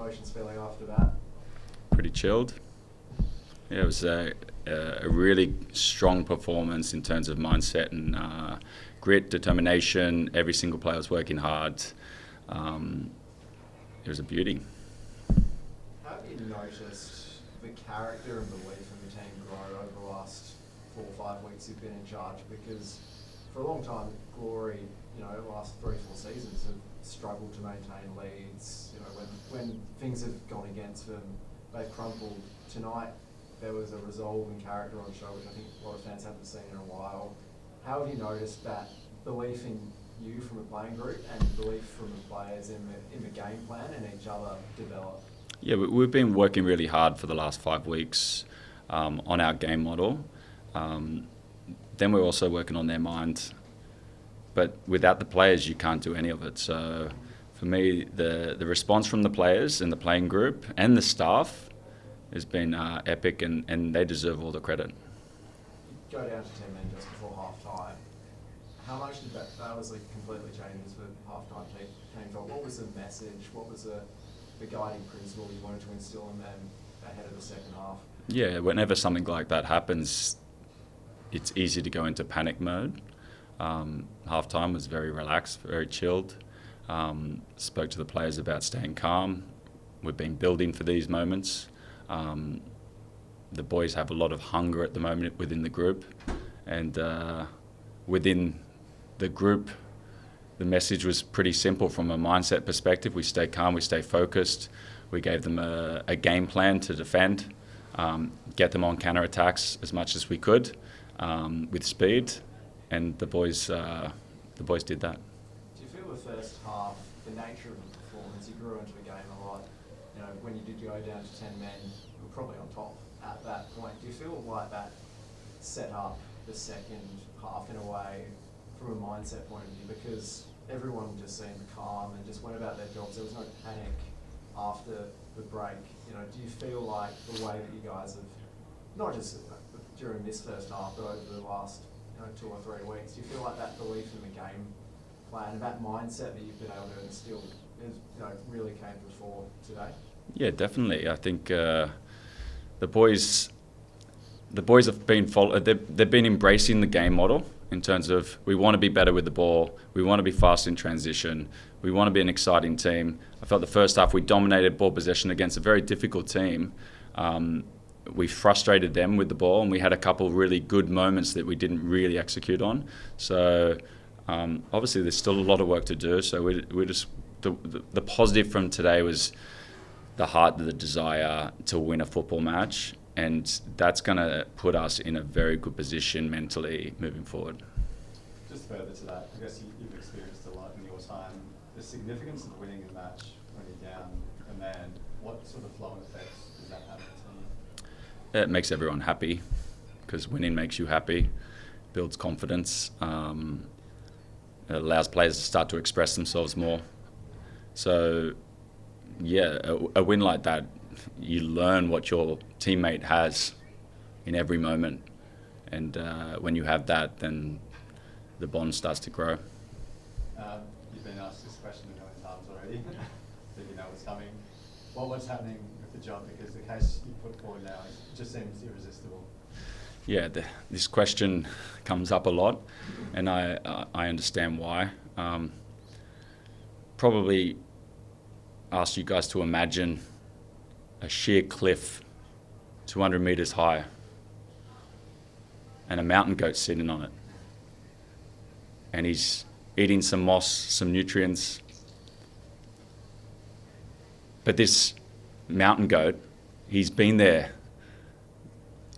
emotions feeling after that? Pretty chilled. Yeah, it was a really strong performance in terms of mindset and grit, determination. Every single player was working hard. It was a beauty. How have you noticed the character and belief in the team grow over the last 4 or 5 weeks you've been in charge? Because for a long time, Glory, the last 3 or 4 seasons have struggled to maintain leads. When things have gone against them, they've crumpled. Tonight, there was a resolve and character on show, which I think a lot of fans haven't seen in a while. How have you noticed that belief in you from the playing group and belief from the players in the game plan and each other develop? Yeah, we've been working really hard for the last 5 weeks on our game model. Then we're also working on their mind. But without the players, you can't do any of it. So for me, the response from the players and the playing group and the staff has been epic, and they deserve all the credit. You go down to 10 men just before half-time. How much did that obviously completely changes the half-time team talk? What was the message? What was the guiding principle you wanted to instill in them ahead of the second half? Yeah, whenever something like that happens, it's easy to go into panic mode. Half-time was very relaxed, very chilled. Spoke to the players about staying calm. We've been building for these moments. The boys have a lot of hunger at the moment within the group, and within the group, the message was pretty simple from a mindset perspective. We stay calm, we stay focused. We gave them a game plan to defend, get them on counter-attacks as much as we could with speed, and the boys did that. Do you feel the first half, the nature of the performance, you grew into the game a lot, when you did go down to 10 men, you were probably on top at that point. Do you feel like that set up the second half in a way from a mindset point of view? Because everyone just seemed calm and just went about their jobs. There was no panic after the break. Do you feel like the way that you guys have, not just during this first half, but over the last 2 or 3 weeks, do you feel like that belief in the game plan, that mindset that you've been able to instill, really came to the fore today? Yeah, definitely. I think the boys have been they've been embracing the game model in terms of we want to be better with the ball, we want to be fast in transition, we want to be an exciting team. I felt the first half we dominated ball possession against a very difficult team. We frustrated them with the ball, and we had a couple of really good moments that we didn't really execute on. So obviously there's still a lot of work to do. So we just the positive from today was the heart, the desire to win a football match, and that's going to put us in a very good position mentally moving forward. Just further to that, I guess you've experienced a lot in your time. The significance of winning a match when you're down a man, what sort of flow and effects does that have on the team? It makes everyone happy, because winning makes you happy, builds confidence, it allows players to start to express themselves more. So yeah, a win like that, you learn what your teammate has in every moment, and when you have that, then the bond starts to grow. You've been asked this question a million times already, but you know what's coming. What's happening with the job? Because the case you put forward now just seems irresistible. Yeah, this question comes up a lot, and I understand why. Probably ask you guys to imagine a sheer cliff 200 meters high and a mountain goat sitting on it, and he's eating some moss, some nutrients, but this mountain goat, he's been there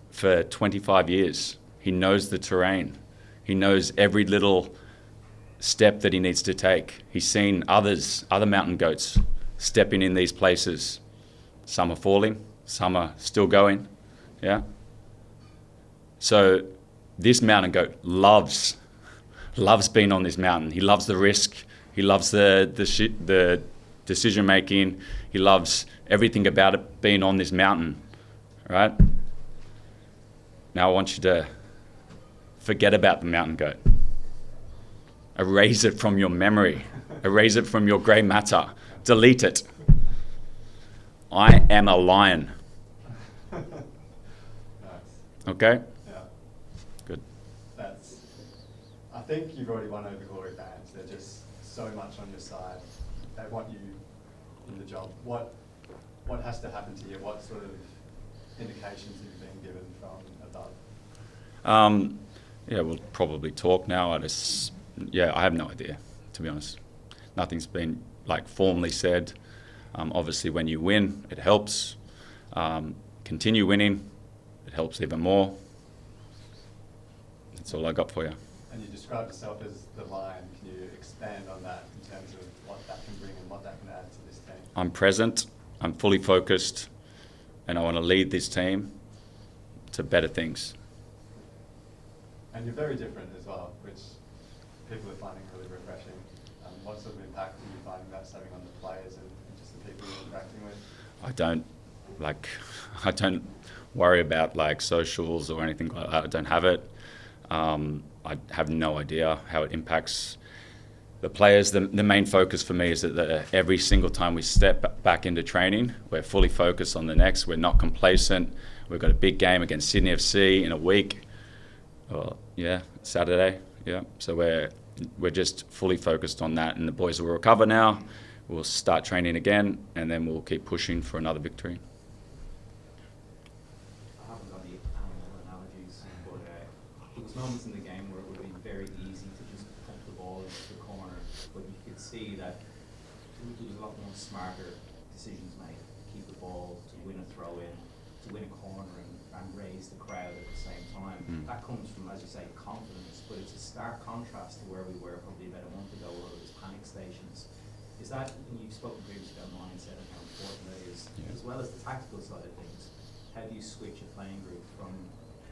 for 25 years. He knows the terrain. He knows every little step that he needs to take. He's seen other mountain goats stepping in these places. Some are falling, some are still going, yeah? So this mountain goat loves being on this mountain. He loves the risk. He loves the decision making. He loves everything about it being on this mountain, right? Now I want you to forget about the mountain goat. Erase it from your memory. Erase it from your grey matter. Delete it. I am a lion. Nice. Okay? Yeah. Good. I think you've already won over Glory fans. They're just so much on your side. They want you in the job. What has to happen to you? What sort of indications have you been given from above? Yeah, we'll probably talk now. I have no idea, to be honest. Nothing's been formally said. Obviously, when you win, it helps. Continue winning, it helps even more. That's all I got for you. And you describe yourself as the lion. Can you expand on that in terms of what that can bring and what that can add to this team? I'm present, I'm fully focused, and I want to lead this team to better things. And you're very different as well, which people are finding really refreshing. What sort of impact are you finding that's having on the players and just the people you're interacting with? I don't worry about socials or anything like that. I don't have it. I have no idea how it impacts the players. The main focus for me is that every single time we step back into training, we're fully focused on the next. We're not complacent. We've got a big game against Sydney FC in a week. Saturday. Yeah, so we're just fully focused on that, and the boys will recover now. We'll start training again, and then we'll keep pushing for another victory. I haven't got the animal analogies, but there was moments in the game where it would have been very easy to just pump the ball into the corner, but you could see that there was a lot more smarter decisions made. Keep the ball, to win a throw in, to win a corner, and raise the crowd at the same time. That comes from, as you say, confidence, but it's a stark contrast to where we were probably about a month ago, where it was panic stations. Is that, and you've spoken previously about mindset and how important that is, as well as the tactical side of things, how do you switch a playing group from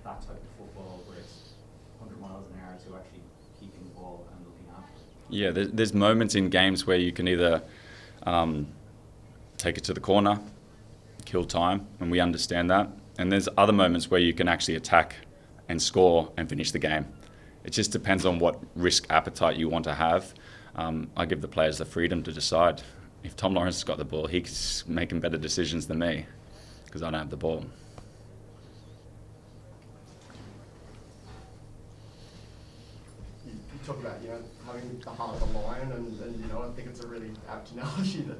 that type of football where it's 100 miles an hour to actually keeping the ball and looking after it? Yeah, there's moments in games where you can either take it to the corner, kill time, and we understand that. And there's other moments where you can actually attack and score and finish the game. It just depends on what risk appetite you want to have. I give the players the freedom to decide. If Tom Lawrence has got the ball, he's making better decisions than me because I don't have the ball. You talk about, having the heart of a lion, and I think it's a really apt analogy that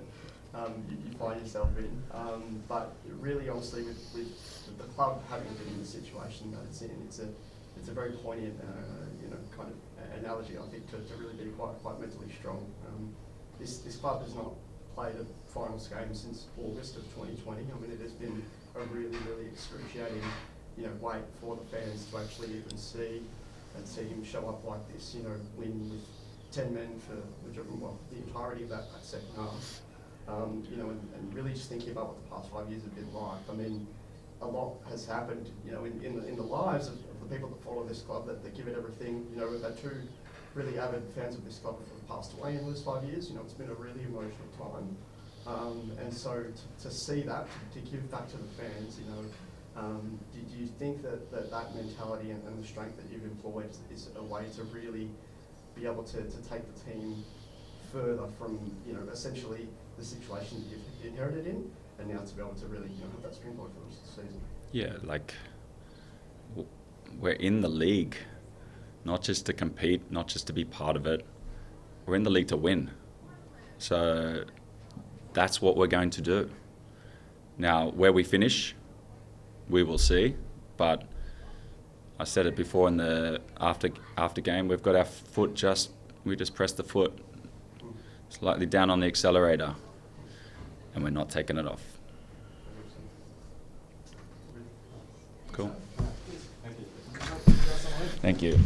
you find yourself in. But really, honestly, with the club having been in the situation that it's in, it's a very poignant, kind of analogy, I think, to really be quite mentally strong. This club has not played a finals game since August of 2020. I mean, it has been a really, really excruciating, wait for the fans to actually even see him show up like this. Win with 10 men for the entirety of that second half. And really just thinking about what the past 5 years have been like. I mean, a lot has happened, in the lives of the people that follow this club, that give it everything. We've had two really avid fans of this club that have passed away in those 5 years. It's been a really emotional time. And so to see that, to give back to the fans, do you think that mentality and the strength that you've employed is a way to really be able to take the team further from, essentially the situation that you've inherited in, and now to be able to really, have that springboard for the rest of the season? Yeah, we're in the league, not just to compete, not just to be part of it. We're in the league to win. So that's what we're going to do. Now, where we finish, we will see. But I said it before in the after game, we've got our foot we just pressed the foot slightly down on the accelerator, and we're not taking it off. Cool. Thank you. Thank you.